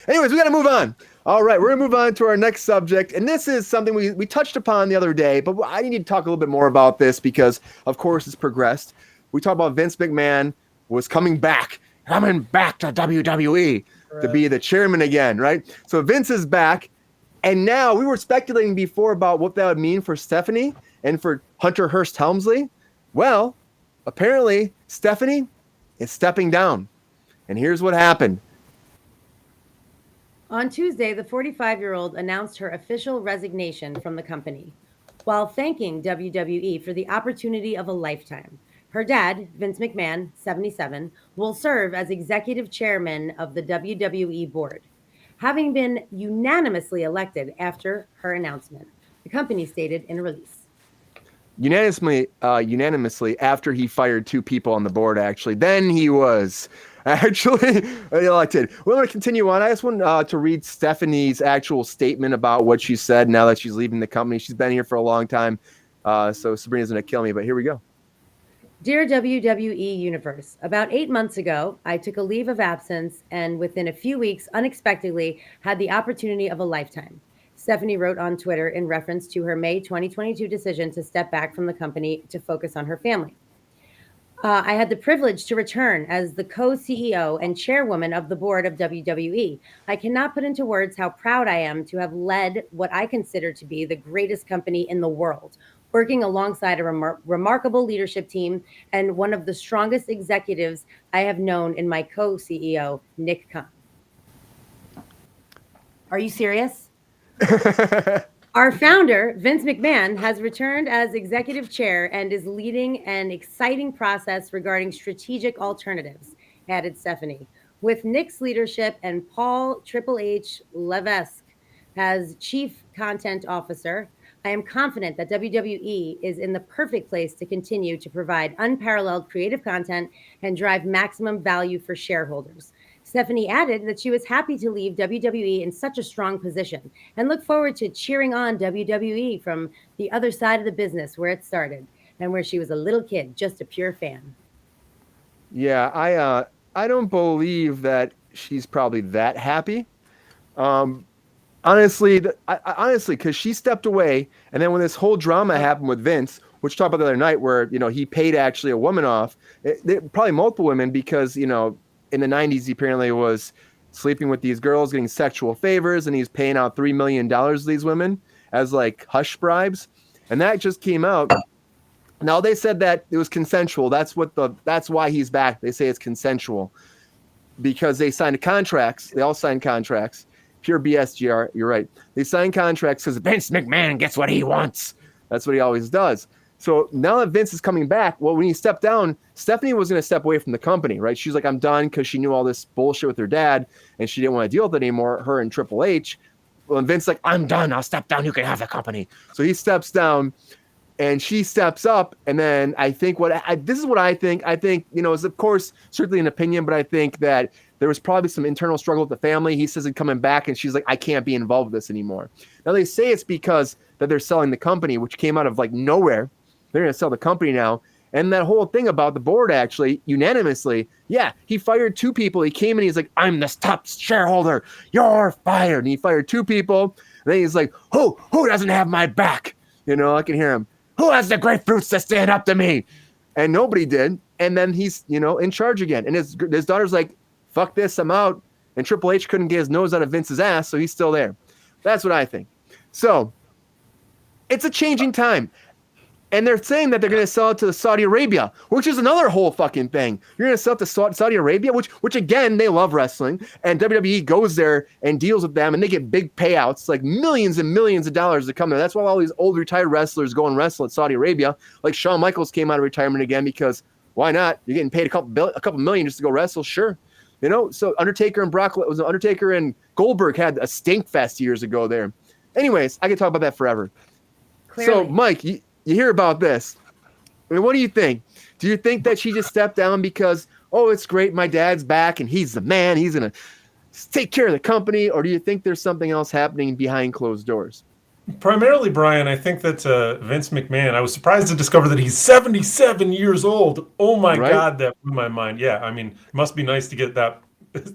Anyways, we got to move on. All right, we're going to move on to our next subject. And this is something we touched upon the other day, but I need to talk a little bit more about this because, of course, it's progressed. We talked about Vince McMahon was coming back to WWE to be the chairman again, right? So Vince is back. And now we were speculating before about what that would mean for Stephanie and for Hunter Hearst Helmsley. Well, apparently Stephanie is stepping down. And here's what happened. On Tuesday, the 45-year-old announced her official resignation from the company while thanking WWE for the opportunity of a lifetime. Her dad, Vince McMahon, 77, will serve as executive chairman of the WWE board, having been unanimously elected after her announcement, the company stated in a release. Unanimously after he fired 2 people on the board, actually. Then he was actually elected. We're going to continue on. I just want to read Stephanie's actual statement about what she said now that she's leaving the company. She's been here for a long time, so Sabrina's going to kill me, but here we go. Dear WWE Universe, about 8 months ago, I took a leave of absence and within a few weeks, unexpectedly, had the opportunity of a lifetime. Stephanie wrote on Twitter in reference to her May 2022 decision to step back from the company to focus on her family. I had the privilege to return as the co-CEO and chairwoman of the board of WWE. I cannot put into words how proud I am to have led what I consider to be the greatest company in the world, working alongside a remarkable leadership team and one of the strongest executives I have known in my co-CEO, Nick Khan. Are you serious? Our founder, Vince McMahon, has returned as executive chair and is leading an exciting process regarding strategic alternatives, added Stephanie. With Nick's leadership and Paul Triple H Levesque as chief content officer, I am confident that WWE is in the perfect place to continue to provide unparalleled creative content and drive maximum value for shareholders. Stephanie added that she was happy to leave WWE in such a strong position and look forward to cheering on WWE from the other side of the business where it started and where she was a little kid, just a pure fan. Yeah, I don't believe that she's probably that happy. Honestly, because she stepped away, and then when this whole drama happened with Vince, which we talked about the other night, where he paid actually a woman off, probably multiple women, because in the 90s, he apparently was sleeping with these girls, getting sexual favors, and he's paying out $3 million to these women as like hush bribes. And that just came out. Now they said that it was consensual. That's why he's back. They say it's consensual because they signed contracts. They all signed contracts. Pure BS, GR. You're right. They signed contracts because Vince McMahon gets what he wants. That's what he always does. So now that Vince is coming back, well, when he stepped down, Stephanie was going to step away from the company, right? She's like, I'm done, because she knew all this bullshit with her dad, and she didn't want to deal with it anymore, her and Triple H. Well, and Vince's like, I'm done. I'll step down. You can have the company. So he steps down, and she steps up, and then I think this is what I think. I think, is of course certainly an opinion, but I think that there was probably some internal struggle with the family. He says he's coming back, and she's like, I can't be involved with this anymore. Now they say it's because that they're selling the company, which came out of like nowhere. They're going to sell the company now. And that whole thing about the board, actually, unanimously, yeah, he fired 2 people. He came in, he's like, I'm the top shareholder. You're fired. And he fired 2 people. And then he's like, who doesn't have my back? I can hear him. Who has the grapefruits to stand up to me? And nobody did. And then he's, in charge again. And his daughter's like, fuck this, I'm out. And Triple H couldn't get his nose out of Vince's ass, so he's still there. That's what I think. So it's a changing time. And they're saying that they're going to sell it to Saudi Arabia, which is another whole fucking thing. You're going to sell it to Saudi Arabia, which again, they love wrestling. And WWE goes there and deals with them, and they get big payouts, like millions and millions of dollars to come there. That's why all these old retired wrestlers go and wrestle at Saudi Arabia. Like Shawn Michaels came out of retirement again because why not? You're getting paid a couple million just to go wrestle, sure. So Undertaker and Goldberg had a stink fest years ago there. Anyways, I could talk about that forever. Clearly. So, Mike, you hear about this. I mean, what do you think? Do you think that she just stepped down because, it's great, my dad's back and he's the man, he's going to take care of the company? Or do you think there's something else happening behind closed doors? Primarily, Brian, I think that Vince McMahon, I was surprised to discover that he's 77 years old. Oh, my God, that blew my mind. Yeah, I mean, it must be nice to get that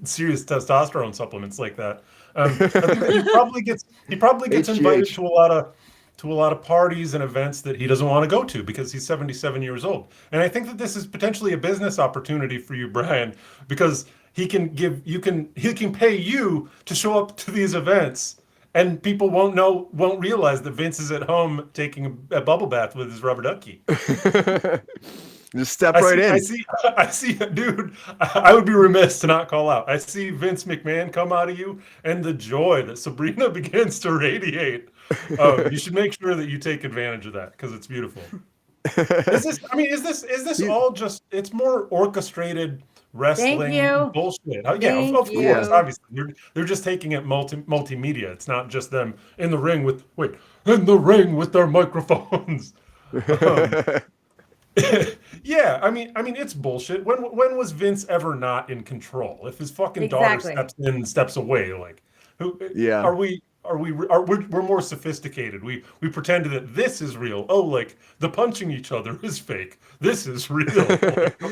serious testosterone supplements like that. I think that he probably gets invited HGH. to a lot of parties and events that he doesn't want to go to because he's 77 years old. And I think that this is potentially a business opportunity for you, Brian, because he can pay you to show up to these events, and people won't realize that Vince is at home taking a bubble bath with his rubber ducky. Just step right in. I see, dude. I would be remiss to not call out. I see Vince McMahon come out of you, and the joy that Sabrina begins to radiate. You should make sure that you take advantage of that because it's beautiful. Is this all just? It's more orchestrated wrestling bullshit. Yeah, of course, obviously. They're just taking it multimedia. It's not just them in the ring with their microphones. Yeah, I mean, it's bullshit. When was Vince ever not in control? If his fucking daughter steps in and steps away, like, we're more sophisticated. We pretend that this is real. Oh, like the punching each other is fake. This is real.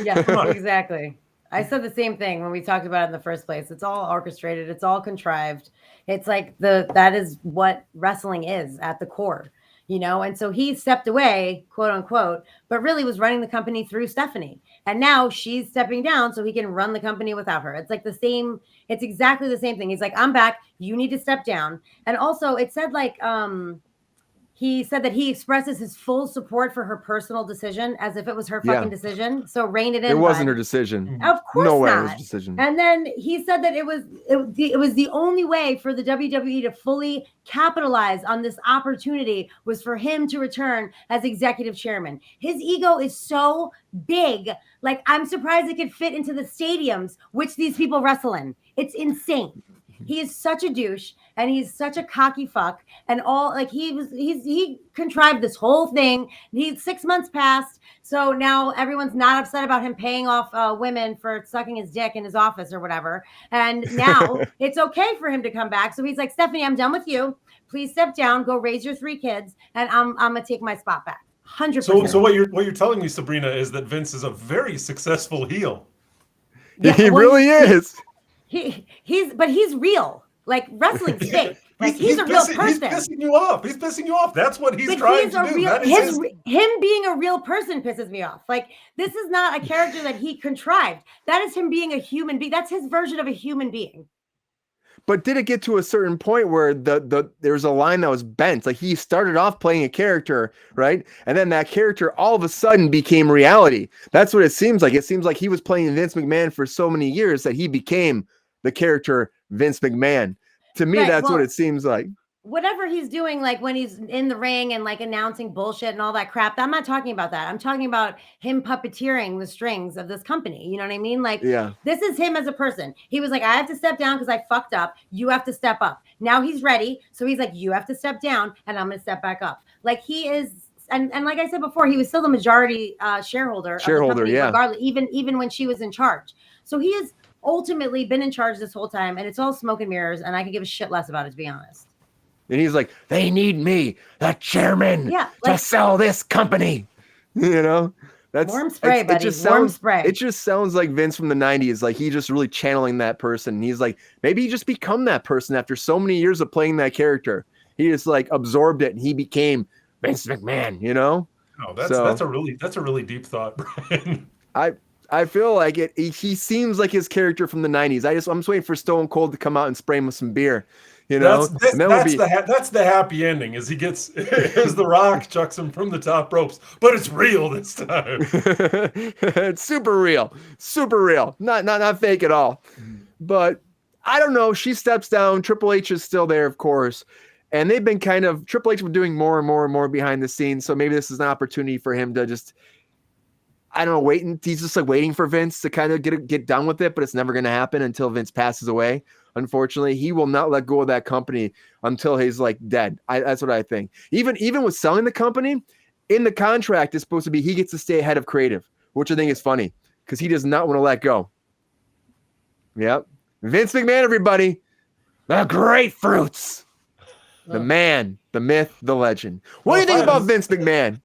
Yeah, exactly. I said the same thing when we talked about it in the first place. It's all orchestrated. It's all contrived. It's like that is what wrestling is at the core. And so he stepped away, quote unquote, but really was running the company through Stephanie. And now she's stepping down so he can run the company without her. It's like it's exactly the same thing. He's like, I'm back. You need to step down. And also it said like, he said that he expresses his full support for her personal decision as if it was her fucking decision. So rein it in. It wasn't her decision. Of course no way not. It was her decision. And then he said that it was the only way for the WWE to fully capitalize on this opportunity was for him to return as executive chairman. His ego is so big. Like, I'm surprised it could fit into the stadiums which these people wrestle in. It's insane. He is such a douche and he's such a cocky fuck and all like he contrived this whole thing. 6 months passed. So now everyone's not upset about him paying off women for sucking his dick in his office or whatever. And now it's okay for him to come back. So he's like, Stephanie, I'm done with you. Please step down, go raise your 3 kids. And I'm going to take my spot back. 100%. So what you're telling me, Sabrina, is that Vince is a very successful heel. Yeah, he really is. He's real. Like, wrestling's fake. Like, he's a real person. He's pissing you off. That's what he's trying to do. Him being a real person pisses me off. Like, this is not a character that he contrived. That is him being a human being. That's his version of a human being. But did it get to a certain point where there's a line that was bent? Like, he started off playing a character, right? And then that character all of a sudden became reality. That's what it seems like. It seems like he was playing Vince McMahon for so many years that he became the character Vince McMahon. To me, that's what it seems like. Whatever he's doing, like when he's in the ring and like announcing bullshit and all that crap, I'm not talking about that. I'm talking about him puppeteering the strings of this company. You know what I mean? Like, this is him as a person. He was like, I have to step down because I fucked up. You have to step up. Now he's ready. So he's like, you have to step down and I'm going to step back up. Like, he is. And like I said before, he was still the majority shareholder of the company, regardless, even when she was in charge. So he has ultimately been in charge this whole time, and it's all smoke and mirrors, and I could give a shit less about it, to be honest. And he's like, they need me, the chairman, to sell this company. That's warm spray, buddy. Warm spray. It just sounds like Vince from the 90s. Like, he's just really channeling that person. And he's like, maybe he just become that person after so many years of playing that character. He just like absorbed it, and he became Vince McMahon. Oh, that's a really deep thought, Brian. I feel like it. He seems like his character from the 90s. I'm just waiting for Stone Cold to come out and spray him with some beer. That's the happy ending. Is he gets as The Rock chucks him from the top ropes, but it's real this time. It's super real, not fake at all. But I don't know. She steps down. Triple H is still there, of course. And they've been Triple H been doing more and more and more behind the scenes. So maybe this is an opportunity for him to just, I don't know, he's just like waiting for Vince to kind of get done with it, but it's never going to happen until Vince passes away. Unfortunately, he will not let go of that company until he's like dead. That's what I think. Even with selling the company, in the contract is supposed to be he gets to stay ahead of creative, which I think is funny because he does not want to let go. Yep. Vince McMahon, everybody. The grapefruits. The man, the myth, the legend. What do you think about Vince McMahon?